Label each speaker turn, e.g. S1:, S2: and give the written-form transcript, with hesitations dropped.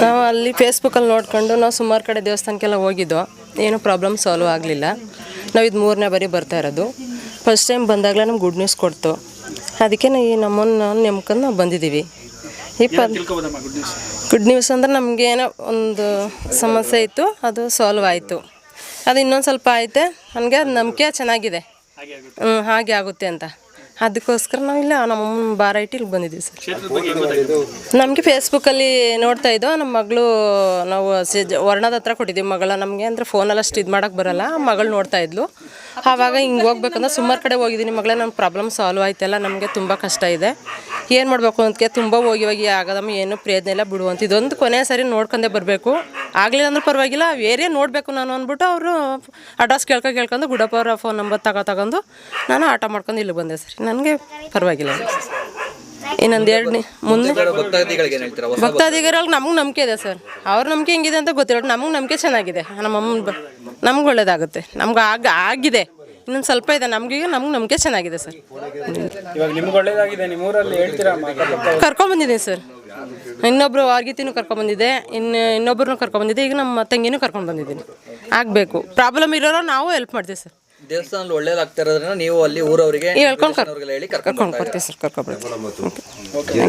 S1: ನಾವು ಅಲ್ಲಿ ಫೇಸ್ಬುಕ್ಕಲ್ಲಿ ನೋಡ್ಕೊಂಡು ನಾವು ಸುಮಾರು ಕಡೆ ದೇವಸ್ಥಾನಕ್ಕೆಲ್ಲ ಹೋಗಿದ್ದೋ, ಏನೂ ಪ್ರಾಬ್ಲಮ್ ಸಾಲ್ವ್ ಆಗಲಿಲ್ಲ. ನಾವು ಇದು 3ನೇ ಬಾರಿ ಬರ್ತಾ ಇರೋದು. ಫಸ್ಟ್ ಟೈಮ್ ಬಂದಾಗಲೇ ನಮ್ಗೆ ಗುಡ್ ನ್ಯೂಸ್ ಕೊಡ್ತು. ಅದಕ್ಕೆ ನಾವು ಈ ನಮ್ಮನ್ನು ನೆಮ್ಕೊಂಡು ನಾವು ಬಂದಿದ್ದೀವಿ. ಗುಡ್ ನ್ಯೂಸ್ ಅಂದ್ರೆ ನಮಗೇನೋ ಒಂದು ಸಮಸ್ಯೆ ಇತ್ತು, ಅದು ಸಾಲ್ವ್ ಆಯಿತು. ಅದು ಇನ್ನೊಂದು ಸ್ವಲ್ಪ ಐತೆ, ನನಗೆ ಅದು ನಂಬಿಕೆ ಚೆನ್ನಾಗಿದೆ, ಹಾಗೆ ಆಗುತ್ತೆ ಅಂತ. ಅದಕ್ಕೋಸ್ಕರ ನಾವಿಲ್ಲ ನಮ್ಮಮ್ಮನ ಭಾರ ಇಟ್ಟು ಇಲ್ಲಿ ಬಂದಿದ್ದೀವಿ ಸರ್. ನಮಗೆ ಫೇಸ್ಬುಕ್ಕಲ್ಲಿ ನೋಡ್ತಾ ಇದ್ದೋ, ನಮ್ಮ ಮಗಳು ನಾವು ವರ್ಣದ ಹತ್ರ ಕೊಟ್ಟಿದ್ದೀವಿ ಮಗಳ. ನಮಗೆ ಅಂದರೆ ಫೋನಲ್ಲಿ ಅಷ್ಟು ಇದು ಮಾಡೋಕ್ಕೆ ಬರೋಲ್ಲ, ಮಗಳು ನೋಡ್ತಾ ಇದ್ಲು. ಆವಾಗ ಹಿಂಗೆ ಹೋಗ್ಬೇಕಂದ್ರೆ ಸುಮಾರು ಕಡೆ ಹೋಗಿದ್ದೀನಿ ಮಗಳೇ, ನನ್ನ ಪ್ರಾಬ್ಲಮ್ ಸಾಲ್ವ್ ಆಯ್ತಲ್ಲ, ನಮಗೆ ತುಂಬ ಕಷ್ಟ ಇದೆ, ಏನು ಮಾಡಬೇಕು ಅಂತಕ್ಕೆ ತುಂಬ ಹೋಗಿ ಆಗದಮ್ಮ ಏನು ಪ್ರಯೋಜನ ಇಲ್ಲ ಬಿಡುವಂತ. ಇದೊಂದು ಕೊನೆ ಸರಿ ನೋಡ್ಕೊಂಡೇ ಬರಬೇಕು, ಆಗಲಿಲ್ಲ ಅಂದ್ರೆ ಪರವಾಗಿಲ್ಲ, ಏರಿಯಾ ನೋಡಬೇಕು ನಾನು ಅಂದ್ಬಿಟ್ಟು ಅವರು ಅಡ್ರೆಸ್ ಕೇಳ್ಕೊಂಡು ಗುಡಪ್ಪ ಅವರ ಫೋನ್ ನಂಬರ್ ತಗೊಂಡು ನಾನು ಆಟೋ ಮಾಡ್ಕೊಂಡು ಇಲ್ಲಿ ಬಂದೆ ಸರ್. ನನಗೆ ಪರವಾಗಿಲ್ಲ. ಇನ್ನೊಂದು 2 ಮುಂದೆ ಭಕ್ತಾದಿಗಳಿಗೆ ನಮಗೆ ನಂಬಿಕೆ ಇದೆ ಸರ್. ಅವ್ರ ನಂಬಿಕೆ ಹೆಂಗಿದೆ ಅಂತ ಗೊತ್ತಿಲ್ಲ, ನಮಗೆ ನಂಬಿಕೆ ಚೆನ್ನಾಗಿದೆ. ನಮ್ಮಮ್ಮನ ನಮ್ಗೆ ಒಳ್ಳೇದಾಗುತ್ತೆ, ನಮ್ಗೆ ಆಗಿದೆ, ಇನ್ನೊಂದು ಸ್ವಲ್ಪ ಇದೆ, ನಮ್ಗೆ ನಂಬಿಕೆ ಚೆನ್ನಾಗಿದೆ ಸರ್. ಕರ್ಕೊಂಡ್ಬಂದಿದ್ದೀನಿ ಸರ್, ಇನ್ನೊಬ್ರು ಆರ್ಗಿತಿನೂ ಕರ್ಕೊಂಡ್ಬಂದಿದ್ದೆ, ಇನ್ನೊಬ್ರನ್ನೂ ಕರ್ಕೊಂಡ್ಬಂದಿದ್ದೆ, ಈಗ ನಮ್ಮ ತಂಗಿನೂ ಕರ್ಕೊಂಡು ಬಂದಿದ್ದೀನಿ. ಆಗಬೇಕು, ಪ್ರಾಬ್ಲಮ್ ಇರೋರು ನಾವು ಹೆಲ್ಪ್ ಮಾಡ್ತೀವಿ ಸರ್.
S2: ದೇವಸ್ಥಾನದಲ್ಲಿ ಒಳ್ಳೇದಾಗ್ತಾ ಇರೋದ್ರಿಂದ ನೀವು ಅಲ್ಲಿ ಊರವರಿಗೆ
S1: ಹೇಳ್ಕೊಂಡು ಕರ್ಕೊಂಡು ಬರ್ತೀವಿ ಸರ್, ಕರ್ಕೊಂಡ್ಬರ್ತೀವಿ.